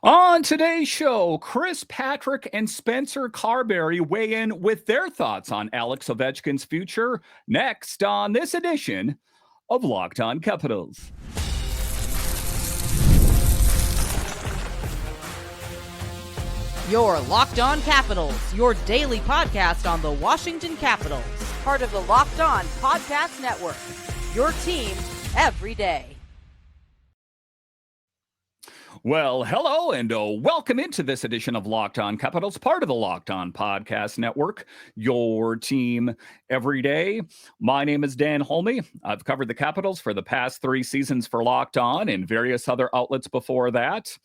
On today's show, Chris Patrick and Spencer Carbery weigh in with their thoughts on Alex Ovechkin's future next on this edition of Locked On Capitals. Your Locked On Capitals, your daily podcast on the Washington Capitals. Part of the Locked On Podcast Network, your team every day. Well, hello and welcome into this edition of Locked On Capitals, part of the Locked On Podcast Network, your team every day. My name is Dan Holme. I've covered the Capitals for the past 3 seasons for Locked On and various other outlets before that.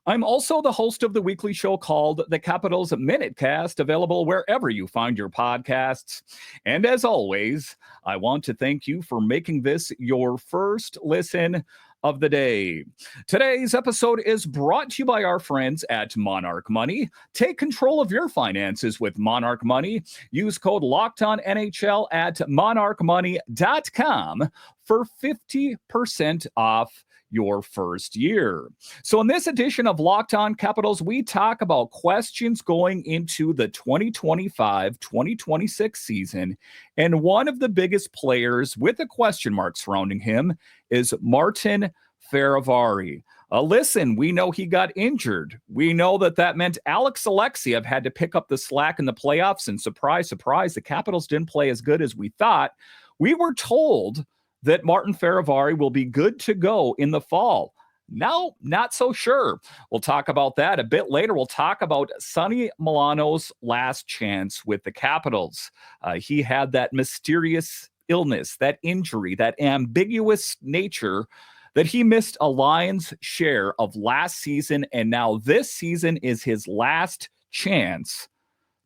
I'm also the host of the weekly show called The Capitals Minute Cast, available wherever you find your podcasts. And as always, I want to thank you for making this your first listen of the day. Today's episode is brought to you by our friends at Monarch Money. Take control of your finances with Monarch Money. Use code LOCKEDONNHL at monarchmoney.com for 50% off your first year. So in this edition of Locked On Capitals, we talk about questions going into the 2025-2026 season. And one of the biggest players with a question mark surrounding him is Martin Fehervary. Listen, we know he got injured. We know that meant Alex Alexiev had to pick up the slack in the playoffs. And surprise, surprise, the Capitals didn't play as good as we thought. We were told that Martin Fehervary will be good to go in the fall. Now, not so sure. We'll talk about that a bit later. We'll talk about Sonny Milano's last chance with the Capitals. He had that mysterious illness, that injury, that ambiguous nature that he missed a lion's share of last season, and now this season is his last chance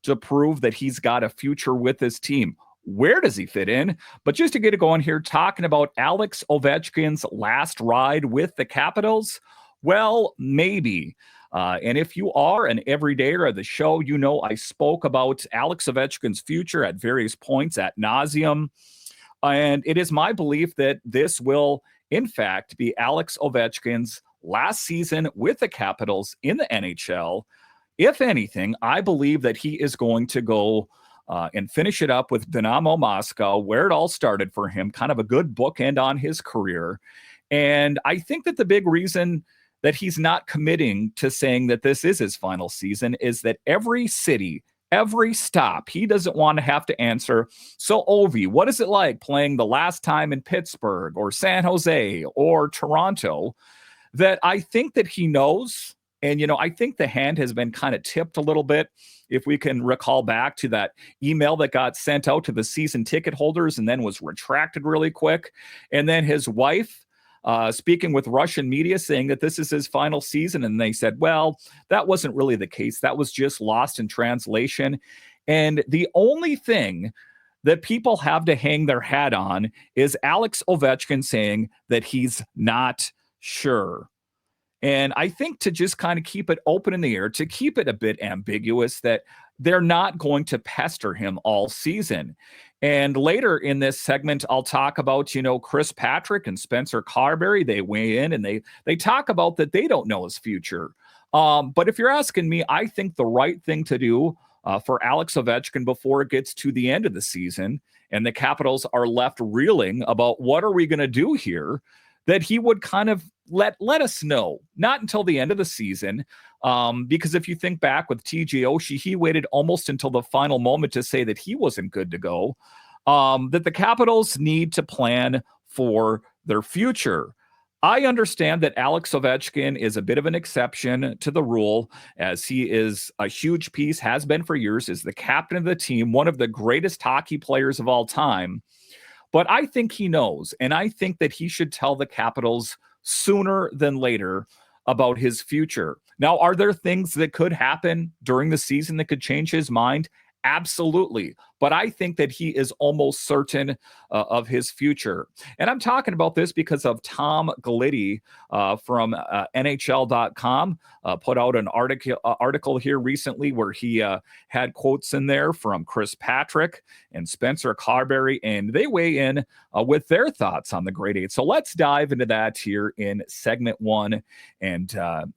to prove that he's got a future with his team. Where does he fit in? But just to get it going here, talking about Alex Ovechkin's last ride with the Capitals, well, maybe. And if you are an everydayer of the show, you know I spoke about Alex Ovechkin's future at various points ad nauseum. And it is my belief that this will, in fact, be Alex Ovechkin's last season with the Capitals in the NHL. If anything, I believe that he is going to go and finish it up with Dynamo Moscow, where it all started for him, kind of a good bookend on his career. And I think that the big reason that he's not committing to saying that this is his final season is that every city, every stop, he doesn't want to have to answer, so Ovi, what is it like playing the last time in Pittsburgh or San Jose or Toronto? That I think that he knows. And, I think the hand has been kind of tipped a little bit. If we can recall back to that email that got sent out to the season ticket holders and then was retracted really quick. And then his wife speaking with Russian media saying that this is his final season. And they said, well, that wasn't really the case. That was just lost in translation. And the only thing that people have to hang their hat on is Alex Ovechkin saying that he's not sure. And I think to just kind of keep it open in the air, to keep it a bit ambiguous, that they're not going to pester him all season. And later in this segment, I'll talk about, Chris Patrick and Spencer Carbery. They weigh in and they talk about that they don't know his future. But if you're asking me, I think the right thing to do for Alex Ovechkin before it gets to the end of the season and the Capitals are left reeling about what are we going to do here, that he would kind of let us know, not until the end of the season, because if you think back with TJ Oshie, he waited almost until the final moment to say that he wasn't good to go, that the Capitals need to plan for their future. I understand that Alex Ovechkin is a bit of an exception to the rule, as he is a huge piece, has been for years, is the captain of the team, one of the greatest hockey players of all time. But I think he knows, and I think that he should tell the Capitals sooner than later about his future. Now, are there things that could happen during the season that could change his mind? Absolutely. but I think that he is almost certain of his future. And I'm talking about this because of Tom Glitti from NHL.com put out an article here recently where he had quotes in there from Chris Patrick and Spencer Carbery, and they weigh in with their thoughts on the Great Eight. So let's dive into that here in segment one. And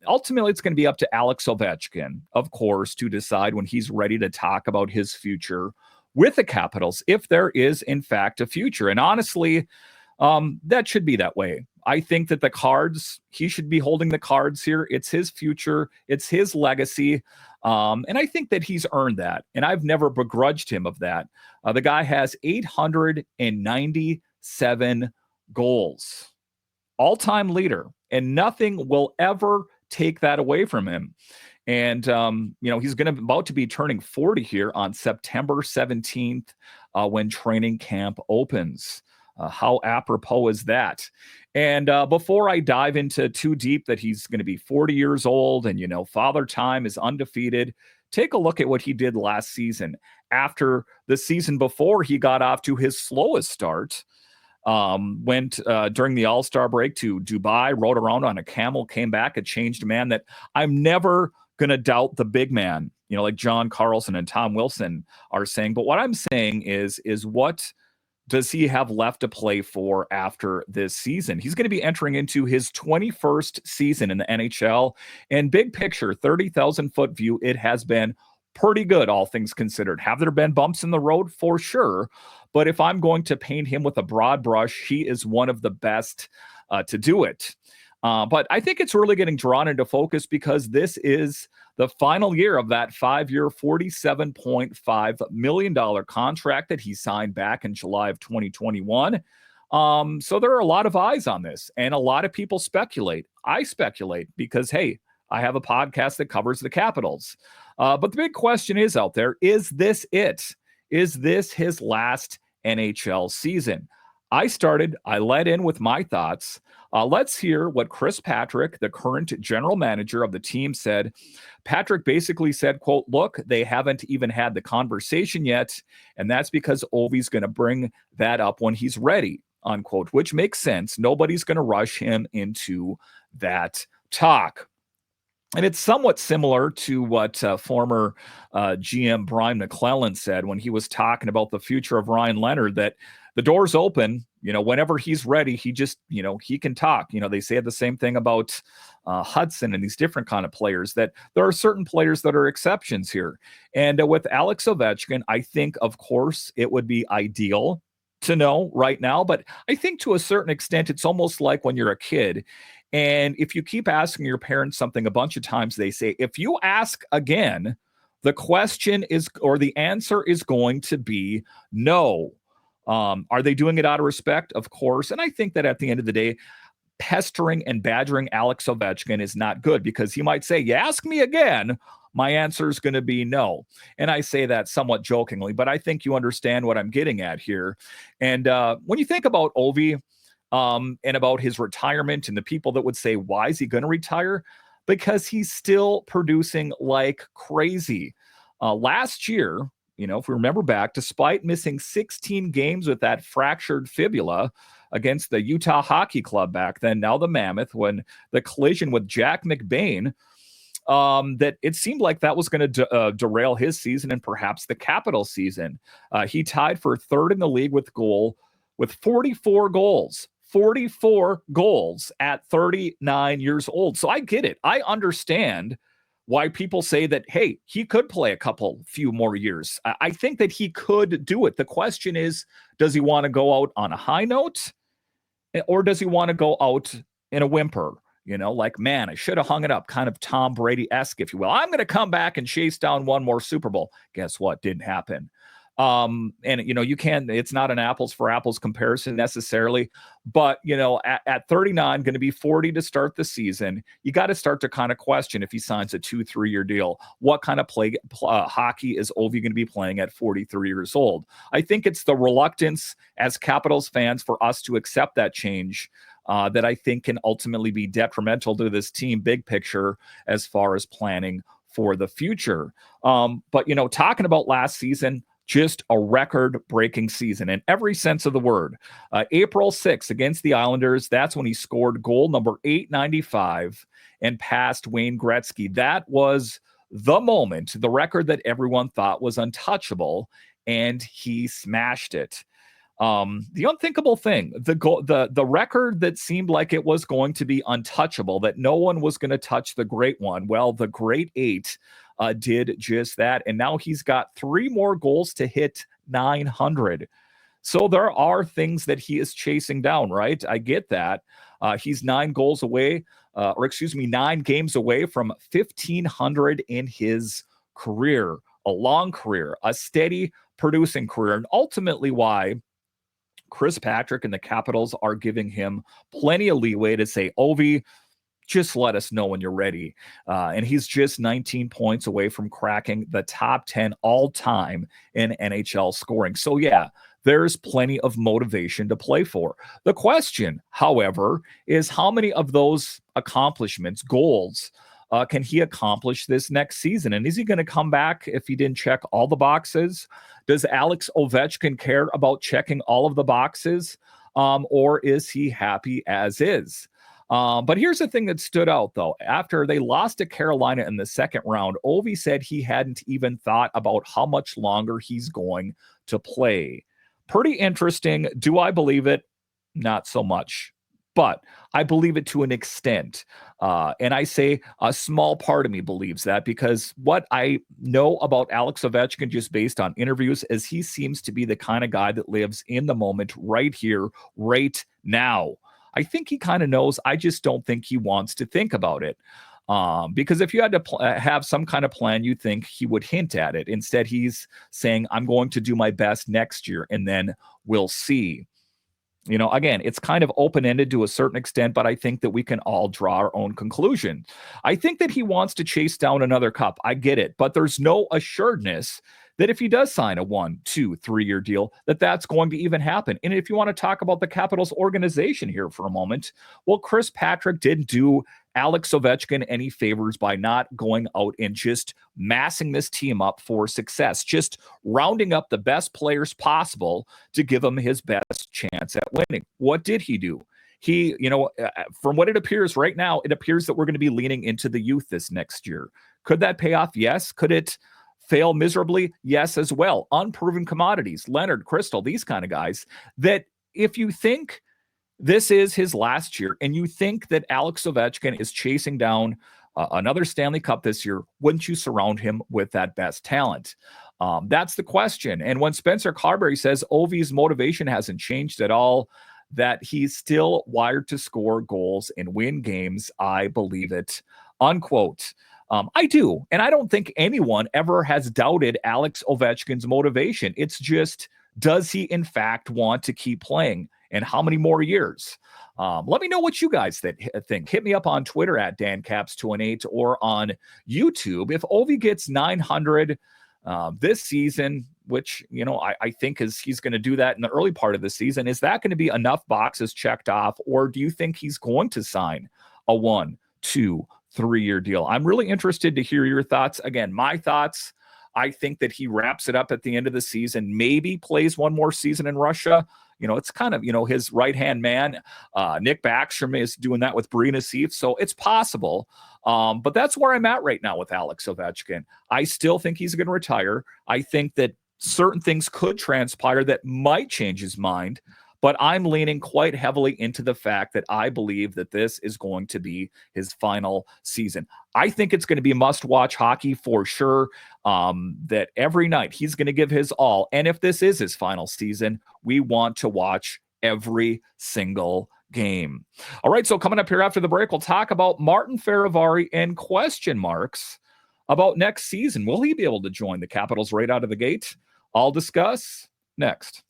ultimately, it's going to be up to Alex Ovechkin, of course, to decide when he's ready to talk about his future with the Capitals, if there is, in fact, a future. And honestly, that should be that way. I think that the cards, he should be holding the cards here. It's his future. It's his legacy. And I think that he's earned that. And I've never begrudged him of that. The guy has 897 goals, all-time leader, and nothing will ever take that away from him. And, he's about to be turning 40 here on September 17th when training camp opens. How apropos is that? And before I dive into too deep that he's going to be 40 years old and, Father Time is undefeated, take a look at what he did last season. After the season before, he got off to his slowest start. Went during the All-Star break to Dubai, rode around on a camel, came back a changed man that I'm never going to doubt the big man, like John Carlson and Tom Wilson are saying. But what I'm saying is what does he have left to play for after this season? He's going to be entering into his 21st season in the NHL. And big picture, 30,000-foot view, it has been pretty good, all things considered. Have there been bumps in the road? For sure. But if I'm going to paint him with a broad brush, he is one of the best to do it. But I think it's really getting drawn into focus because this is the final year of that 5-year, $47.5 million contract that he signed back in July of 2021. So there are a lot of eyes on this, and a lot of people speculate. I speculate because, hey, I have a podcast that covers the Capitals. But the big question is out there, is this it? Is this his last NHL season? I led in with my thoughts. Let's hear what Chris Patrick, the current general manager of the team, said. Patrick basically said, quote, look, they haven't even had the conversation yet, and that's because Ovi's going to bring that up when he's ready, unquote, which makes sense. Nobody's going to rush him into that talk. And it's somewhat similar to what former GM Brian McClellan said when he was talking about the future of Ryan Leonard, that the door's open, whenever he's ready, he just, he can talk. They say the same thing about Hudson and these different kind of players, that there are certain players that are exceptions here. And with Alex Ovechkin, I think, of course, it would be ideal to know right now. But I think to a certain extent, it's almost like when you're a kid. And if you keep asking your parents something a bunch of times, they say, if you ask again, the question is, or the answer is going to be no. Are they doing it out of respect? Of course. And I think that at the end of the day, pestering and badgering Alex Ovechkin is not good, because he might say, you ask me again, my answer is going to be no. And I say that somewhat jokingly, but I think you understand what I'm getting at here. And when you think about Ovi, and about his retirement and the people that would say, why is he going to retire? Because he's still producing like crazy. Last year, if we remember back, despite missing 16 games with that fractured fibula against the Utah Hockey Club back then, now the Mammoth, when the collision with Jack McBain, that it seemed like that was going to derail his season and perhaps the Capitals season. He tied for third in the league with 44 goals. 44 goals at 39 years old. So I get it. I understand why people say that, hey, he could play a few more years. I think that he could do it. The question is, does he want to go out on a high note, or does he want to go out in a whimper? Like, man, I should have hung it up, kind of Tom Brady-esque, if you will. I'm going to come back and chase down one more Super Bowl. Guess what? Didn't happen. And it's not an apples for apples comparison necessarily, but at 39, going to be 40 to start the season, you got to start to kind of question, if he signs a 2-3 year deal, what kind of hockey is Ovi going to be playing at 43 years old? I think it's the reluctance as Capitals fans for us to accept that change that I think can ultimately be detrimental to this team, big picture, as far as planning for the future. But talking about last season, Just a record-breaking season in every sense of the word. April 6th against the Islanders, that's when he scored goal number 895 and passed Wayne Gretzky. That was the moment, the record that everyone thought was untouchable, and he smashed it. The unthinkable thing, the record that seemed like it was going to be untouchable, that no one was going to touch the great one. Well, the great 8 did just that. And now he's got 3 more goals to hit 900. So there are things that he is chasing down, right? I get that. He's 9 games away from 1,500 in his career, a long career, a steady producing career, and ultimately why Chris Patrick and the Capitals are giving him plenty of leeway to say, Ovi, just let us know when you're ready. And he's just 19 points away from cracking the top 10 all-time in NHL scoring. So, yeah, there's plenty of motivation to play for. The question, however, is how many of those accomplishments, goals, can he accomplish this next season? And is he going to come back if he didn't check all the boxes? Does Alex Ovechkin care about checking all of the boxes? Or is he happy as is? But here's the thing that stood out, though. After they lost to Carolina in the second round, Ovi said he hadn't even thought about how much longer he's going to play. Pretty interesting. Do I believe it? Not so much. But I believe it to an extent. And I say a small part of me believes that, because what I know about Alex Ovechkin, just based on interviews, is he seems to be the kind of guy that lives in the moment, right here, right now. I think he kind of knows. I just don't think he wants to think about it. Because if you had to have some kind of plan, you think he would hint at it. Instead, he's saying, I'm going to do my best next year, and then we'll see. You know, again, it's kind of open-ended to a certain extent, but I think that we can all draw our own conclusion. I think that he wants to chase down another cup. I get it, but there's no assuredness that if he does sign a 1, 2, 3-year deal, that that's going to even happen. And if you want to talk about the Capitals organization here for a moment, well, Chris Patrick didn't do Alex Ovechkin any favors by not going out and just massing this team up for success, just rounding up the best players possible to give him his best chance at winning. What did he do? He, from what it appears right now, it appears that we're going to be leaning into the youth this next year. Could that pay off? Yes. Could it fail miserably? Yes, as well. Unproven commodities, Leonard, Crystal, these kind of guys, that if you think this is his last year and you think that Alex Ovechkin is chasing down another Stanley Cup this year, wouldn't you surround him with that best talent? That's the question. And when Spencer Carbery says Ovi's motivation hasn't changed at all, that he's still wired to score goals and win games, I believe it, unquote. I do. And I don't think anyone ever has doubted Alex Ovechkin's motivation. It's just, does he in fact want to keep playing? And how many more years? Let me know what you guys think. Hit me up on Twitter at DanCaps218 or on YouTube. If Ovi gets 900 this season, which, I think he's going to do that in the early part of the season, is that going to be enough boxes checked off? Or do you think he's going to sign a 1, 2, 3-year deal? I'm really interested to hear your thoughts. Again, my thoughts, I think that he wraps it up at the end of the season, maybe plays one more season in Russia. It's kind of, his right-hand man, Nick Backstrom, is doing that with Brina Seif. So it's possible. But that's where I'm at right now with Alex Ovechkin. I still think he's going to retire. I think that certain things could transpire that might change his mind. But I'm leaning quite heavily into the fact that I believe that this is going to be his final season. I think it's going to be must-watch hockey for sure, that every night he's going to give his all. And if this is his final season, we want to watch every single game. All right, so coming up here after the break, we'll talk about Martin Fehervary and question marks about next season. Will he be able to join the Capitals right out of the gate? I'll discuss next.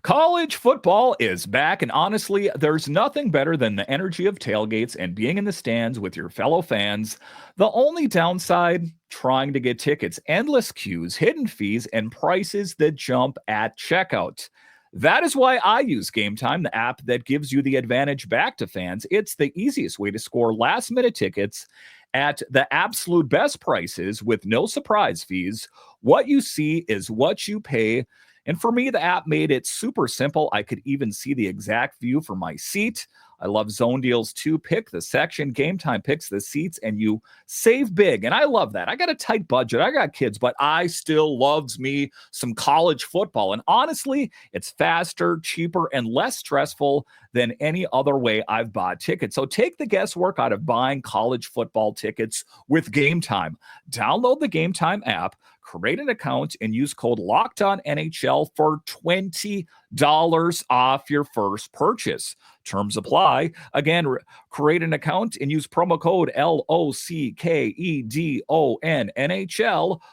College football is back, and honestly, there's nothing better than the energy of tailgates and being in the stands with your fellow fans. The only downside, trying to get tickets, endless queues, hidden fees, and prices that jump at checkout. That is why I use Game Time, the app that gives you the advantage back to fans. It's the easiest way to score last-minute tickets at the absolute best prices with no surprise fees. What you see is what you pay. And for me, the app made it super simple. I could even see the exact view for my seat. I love Zone Deals too. Pick the section. Game Time picks the seats, and you save big. And I love that. I got a tight budget. I got kids, but I still loves me some college football. And honestly, it's faster, cheaper, and less stressful than any other way I've bought tickets. So take the guesswork out of buying college football tickets with Game Time. Download the Game Time app, create an account, and use code LOCKEDONNHL for $20 off your first purchase. Terms apply. Again, create an account and use promo code LOCKEDONNHL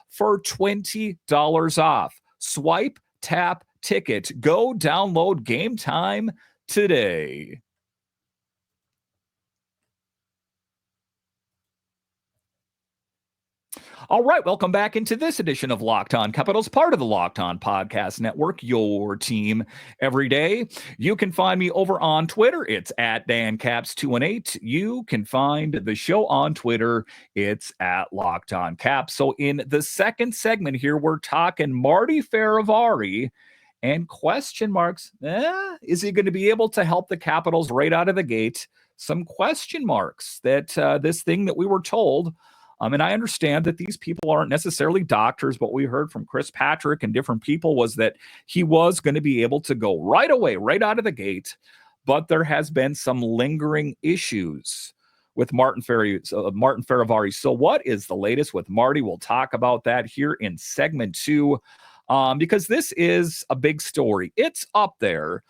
for $20 off. Swipe, tap, ticket. Go download Game Time today. All right, welcome back into this edition of Locked On Capitals, part of the Locked On Podcast Network, your team every day. You can find me over on Twitter. It's at DanCaps218. You can find the show on Twitter. It's at Locked On Caps. So in the second segment here, we're talking Marty Fehervary and question marks. Is he going to be able to help the Capitals right out of the gate? Some question marks that this thing that we were told. And I understand that these people aren't necessarily doctors, but we heard from Chris Patrick and different people was that he was going to be able to go right away, right out of the gate. But there has been some lingering issues with Martin Fehervary. So what is the latest with Marty? We'll talk about that here in segment 2 because this is a big story. It's up there.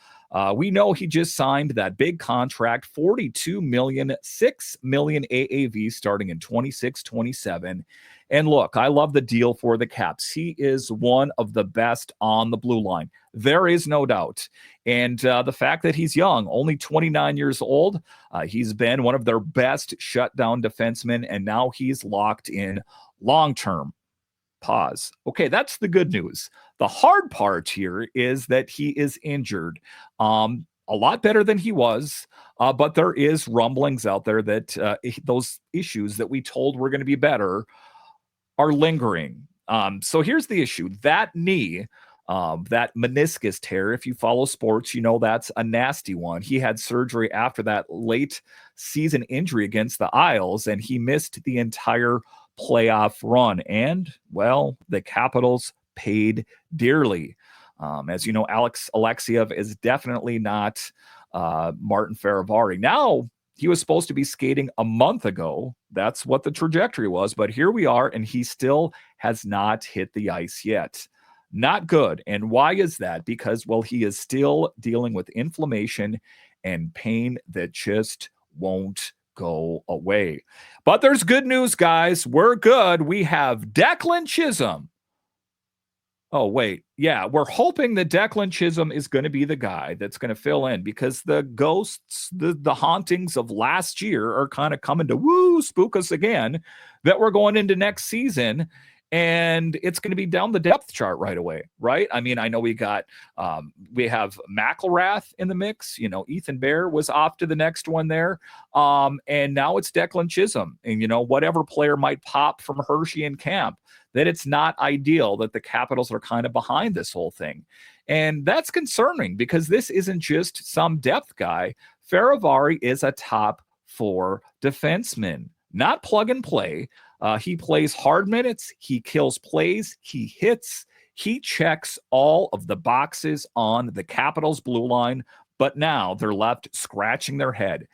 We know he just signed that big contract, $42 million, $6 million AAV starting in 26-27. And look, I love the deal for the Caps. He is one of the best on the blue line. There is no doubt. And the fact that he's young, only 29 years old, he's been one of their best shutdown defensemen, and now he's locked in long-term. Pause. Okay, that's the good news. The hard part here is that he is injured. A lot better than he was, but there is rumblings out there that those issues that we told were going to be better are lingering. So here's the issue. That knee, that meniscus tear, if you follow sports, you know that's a nasty one. He had surgery after that late season injury against the Isles, and he missed the entire playoff run. And, well, the Capitals paid dearly. As you know, Alex Alexeyev is definitely not Martin Fehervary. Now, he was supposed to be skating a month ago. That's what the trajectory was. But here we are, and he still has not hit the ice yet. Not good. And why is that? Because, well, he is still dealing with inflammation and pain that just won't go away. But there's good news, guys. We're good. We have Declan Chisholm. Oh, wait. Yeah, we're hoping that Declan Chisholm is going to be the guy that's going to fill in because the ghosts, the hauntings of last year are kind of coming to spook us again, that we're going into next season. And it's going to be down the depth chart right away, right? I mean, I know we have McElrath in the mix. You know, Ethan Bear was off to the next one there. And now it's Declan Chisholm. And, you know, whatever player might pop from Hershey and camp, that it's not ideal that the Capitals are kind of behind this whole thing. And that's concerning because this isn't just some depth guy. Fehervary is a top 4 defenseman, not plug and play. He plays hard minutes. He kills plays. He hits. He checks all of the boxes on the Capitals blue line. But now they're left scratching their head.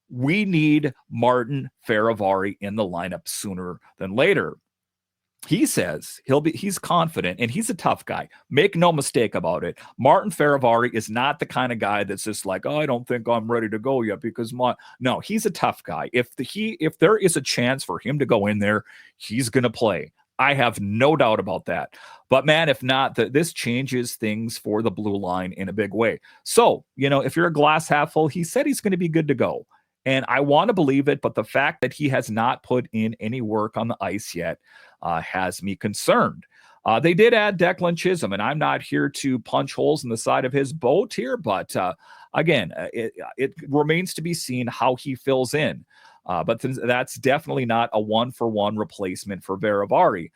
We need Martin Fehervary in the lineup sooner than later. He says he's confident, and he's a tough guy. Make no mistake about it. Martin Fehervary is not the kind of guy that's just like, oh, I don't think I'm ready to go yet because no, he's a tough guy. If there is a chance for him to go in there, he's going to play. I have no doubt about that. But man, if not, this changes things for the blue line in a big way. So, you know, if you're a glass half full, he said he's going to be good to go. And I want to believe it, but the fact that he has not put in any work on the ice yet has me concerned. They did add Declan Chisholm, and I'm not here to punch holes in the side of his boat here, but again, it remains to be seen how he fills in. But that's definitely not a one-for-one replacement for Fehervary.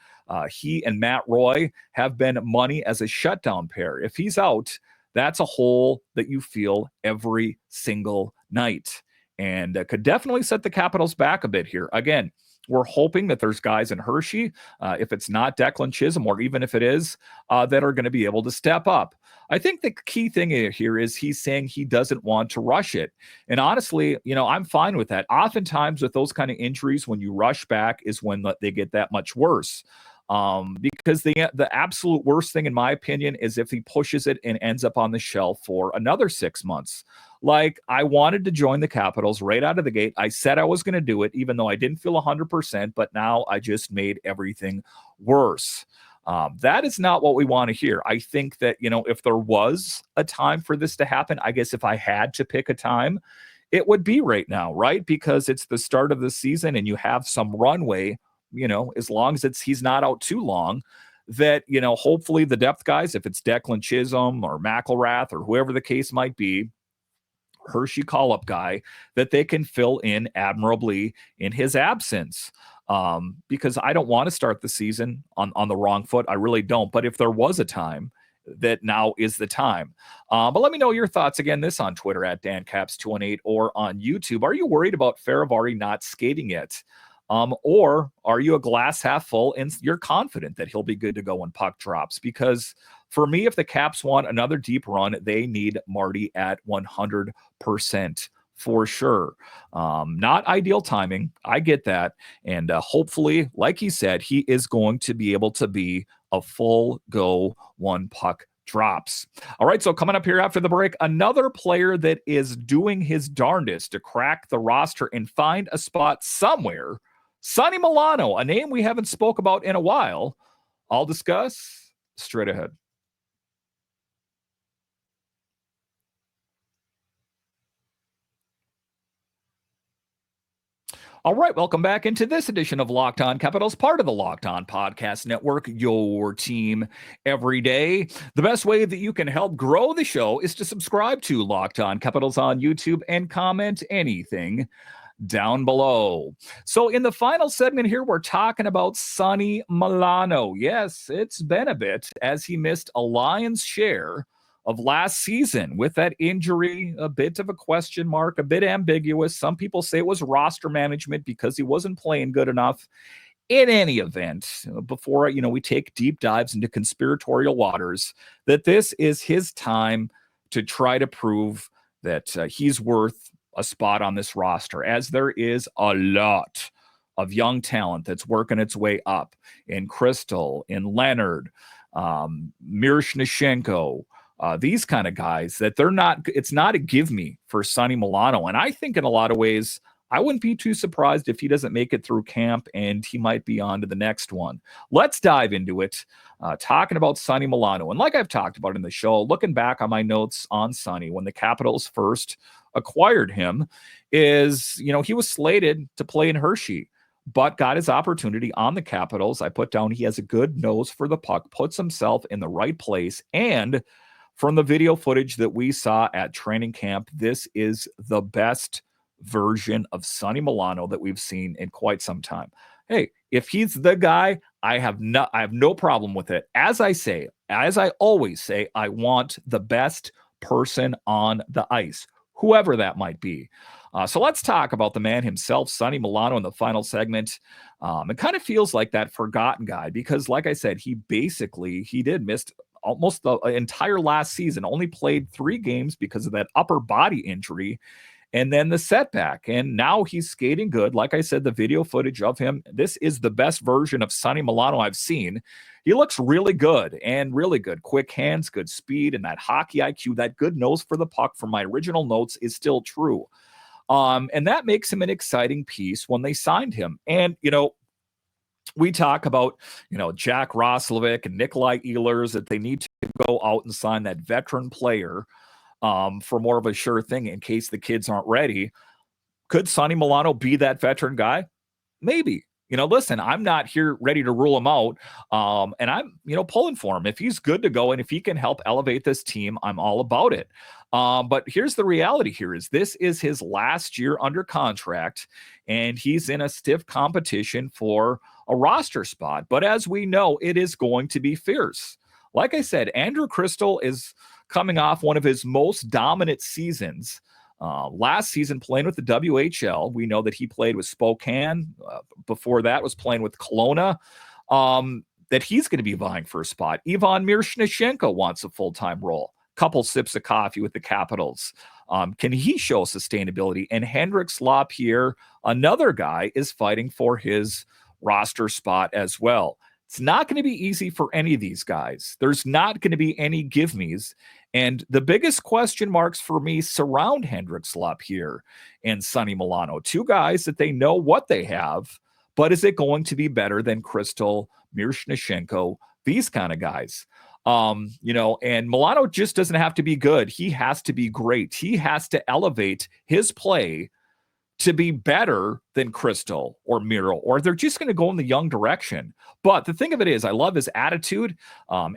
He and Matt Roy have been money as a shutdown pair. If he's out, that's a hole that you feel every single night, and could definitely set the Capitals back a bit here. Again, we're hoping that there's guys in Hershey, if it's not Declan Chisholm, or even if it is, that are going to be able to step up. I think the key thing here is he's saying he doesn't want to rush it. And honestly, I'm fine with that. Oftentimes with those kind of injuries, when you rush back is when they get that much worse. Because the absolute worst thing, in my opinion, is if he pushes it and ends up on the shelf for another 6 months. Like, I wanted to join the Capitals right out of the gate. I said I was going to do it, even though I didn't feel 100%, but now I just made everything worse. That is not what we want to hear. I think that, if there was a time for this to happen, I guess if I had to pick a time, it would be right now, right? Because it's the start of the season and you have some runway, as long as he's not out too long, that, hopefully the depth guys, if it's Declan Chisholm or McElrath or whoever the case might be, Hershey call-up guy, that they can fill in admirably in his absence. Because I don't want to start the season on the wrong foot. I really don't. But if there was a time, that now is the time. But let me know your thoughts. Again, this on Twitter at DanCaps218 or on YouTube. Are you worried about Fehervary not skating yet? Or are you a glass half full and you're confident that he'll be good to go when puck drops? Because for me, if the Caps want another deep run, they need Marty at 100% for sure. Not ideal timing. I get that. And hopefully, like he said, he is going to be able to be a full go one puck drops. All right, so coming up here after the break, another player that is doing his darndest to crack the roster and find a spot somewhere, Sonny Milano, a name we haven't spoke about in a while. I'll discuss straight ahead. All right, welcome back into this edition of Locked On Capitals, part of the Locked On Podcast Network, your team every day. The best way that you can help grow the show is to subscribe to Locked On Capitals on YouTube and comment anything down below. So in the final segment here, we're talking about Sonny Milano. Yes, it's been a bit, as he missed a lion's share of last season with that injury, a bit of a question mark, a bit ambiguous. Some people say it was roster management because he wasn't playing good enough. In any event, before we take deep dives into conspiratorial waters, that this is his time to try to prove that he's worth a spot on this roster, as there is a lot of young talent that's working its way up in Crystal, in Leonard, Miroshnichenko, these kind of guys, that it's not a give me for Sonny Milano. And I think in a lot of ways, I wouldn't be too surprised if he doesn't make it through camp and he might be on to the next one. Let's dive into it, talking about Sonny Milano. And like I've talked about in the show, looking back on my notes on Sonny when the Capitals first acquired him, is, he was slated to play in Hershey, but got his opportunity on the Capitals. I put down he has a good nose for the puck, puts himself in the right place, and from the video footage that we saw at training camp, this is the best version of Sonny Milano that we've seen in quite some time. Hey, if he's the guy, I have no problem with it. As I always say, I want the best person on the ice, whoever that might be. So let's talk about the man himself, Sonny Milano, in the final segment. It kind of feels like that forgotten guy because, like I said, he did miss almost the entire last season, only played 3 games because of that upper body injury and then the setback. And now he's skating good. Like I said, the video footage of him, this is the best version of Sonny Milano I've seen. He looks really good and really good. Quick hands, good speed, and that hockey IQ, that good nose for the puck from my original notes is still true. And that makes him an exciting piece when they signed him. And, we talk about, Jack Roslovic and Nikolai Ehlers, that they need to go out and sign that veteran player for more of a sure thing in case the kids aren't ready. Could Sonny Milano be that veteran guy? Maybe. listen, I'm not here ready to rule him out. And I'm, pulling for him. If he's good to go and if he can help elevate this team, I'm all about it. But here's the reality here is this is his last year under contract, and he's in a stiff competition for a roster spot. But as we know, it is going to be fierce. Like I said, Andrew Crystal is coming off one of his most dominant seasons. Last season playing with the WHL. We know that he played with Spokane. Before that was playing with Kelowna. That he's going to be vying for a spot. Ivan Miroshnichenko wants a full-time role. Couple sips of coffee with the Capitals. Can he show sustainability? And Hendrix Lapierre, another guy, is fighting for his roster spot as well. It's not going to be easy for any of these guys. There's not going to be any give-me's. And the biggest question marks for me surround Hendrix Lapierre and Sonny Milano. Two guys that they know what they have, but is it going to be better than Crystal, Miroshnichenko, these kind of guys? And Milano just doesn't have to be good. He has to be great. He has to elevate his play to be better than Crystal or Miro, or they're just going to go in the young direction. But the thing of it is, I love his attitude.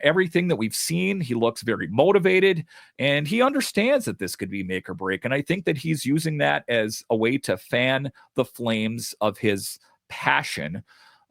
Everything that we've seen, he looks very motivated, and he understands that this could be make or break. And I think that he's using that as a way to fan the flames of his passion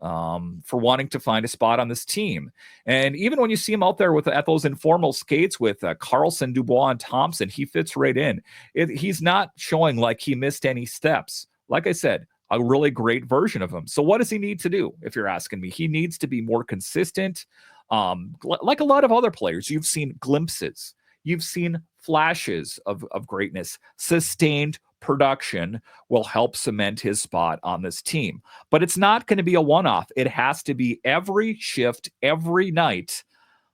for wanting to find a spot on this team. And even when you see him out there at those informal skates with Carlson, Dubois, and Thompson, he fits right in. He's not showing like he missed any steps. Like I said, a really great version of him. So what does he need to do, if you're asking me? He needs to be more consistent. Like a lot of other players, you've seen glimpses. You've seen flashes of greatness. Sustained production will help cement his spot on this team. But it's not going to be a one-off. It has to be every shift, every night,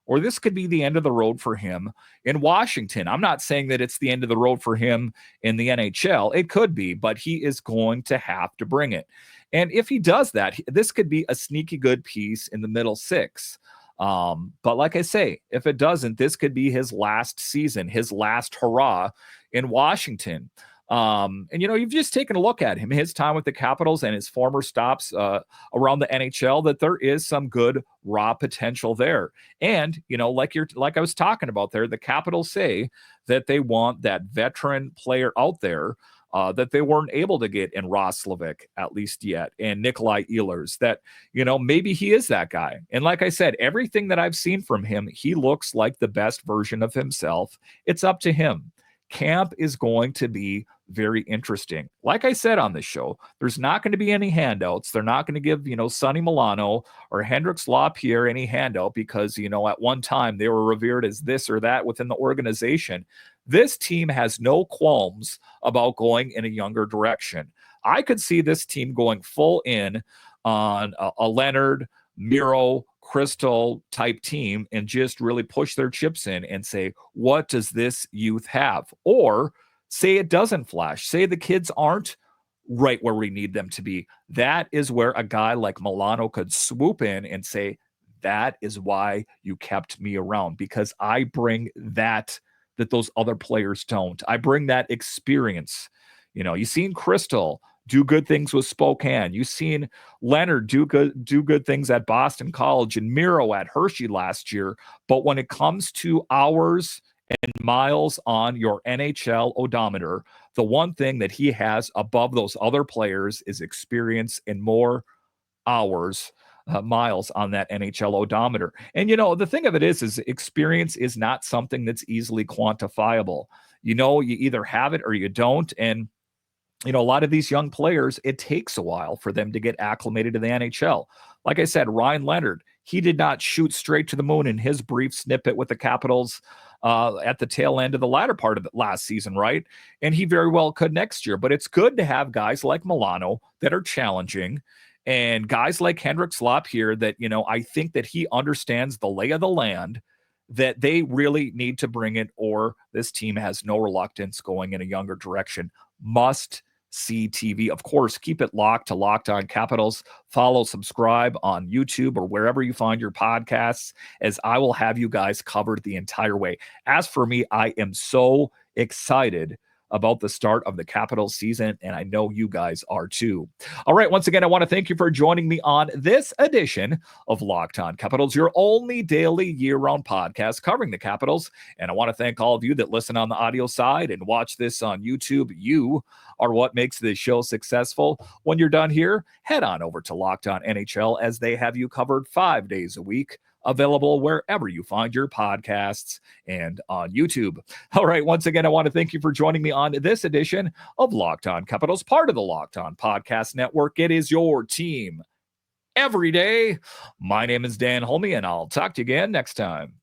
or this could be the end of the road for him in Washington. I'm not saying that it's the end of the road for him in the NHL. It could be, but he is going to have to bring it. And if he does that, this could be a sneaky good piece in the middle six. But like I say, if it doesn't, this could be his last season, his last hurrah in Washington. And you've just taken a look at him, his time with the Capitals and his former stops around the NHL, that there is some good raw potential there. And, like I was talking about there, the Capitals say that they want that veteran player out there that they weren't able to get in Roslovic, at least yet, and Nikolai Ehlers, that, maybe he is that guy. And like I said, everything that I've seen from him, he looks like the best version of himself. It's up to him. Camp is going to be very interesting. Like I said on this show, there's not going to be any handouts. They're not going to give, Sonny Milano or Hendrix Lapierre any handout because, at one time they were revered as this or that within the organization. This team has no qualms about going in a younger direction. I could see this team going full in on a Leonard, Miro, Crystal type team and just really push their chips in and say, what does this youth have? Or say it doesn't flash. Say the kids aren't right where we need them to be. That is where a guy like Milano could swoop in and say, that is why you kept me around, because I bring that those other players don't. I bring that experience. You've seen Crystal do good things with Spokane. You've seen Leonard do good things at Boston College and Miro at Hershey last year. But when it comes to hours and miles on your NHL odometer, the one thing that he has above those other players is experience and more hours, miles on that NHL odometer. And, the thing of it is experience is not something that's easily quantifiable. You either have it or you don't. And a lot of these young players, it takes a while for them to get acclimated to the NHL. Like I said, Ryan Leonard, he did not shoot straight to the moon in his brief snippet with the Capitals at the tail end of the latter part of the last season, right? And he very well could next year. But it's good to have guys like Milano that are challenging and guys like Hendrix Lapierre that, I think that he understands the lay of the land, that they really need to bring it, or this team has no reluctance going in a younger direction. Must see TV. Of course, keep it locked to Locked On Capitals. Follow, subscribe on YouTube or wherever you find your podcasts, as I will have you guys covered the entire way. As for me, I am so excited about the start of the Capitals season, and I know you guys are too. All right, once again, I want to thank you for joining me on this edition of Locked On Capitals, your only daily year-round podcast covering the Capitals. And I want to thank all of you that listen on the audio side and watch this on YouTube. You are what makes this show successful. When you're done here, head on over to Locked On NHL, as they have you covered 5 days a week, available wherever you find your podcasts and on YouTube. All right, once again, I want to thank you for joining me on this edition of Locked On Capitals, part of the Locked On Podcast Network. It is your team every day. My name is Dan Holme, and I'll talk to you again next time.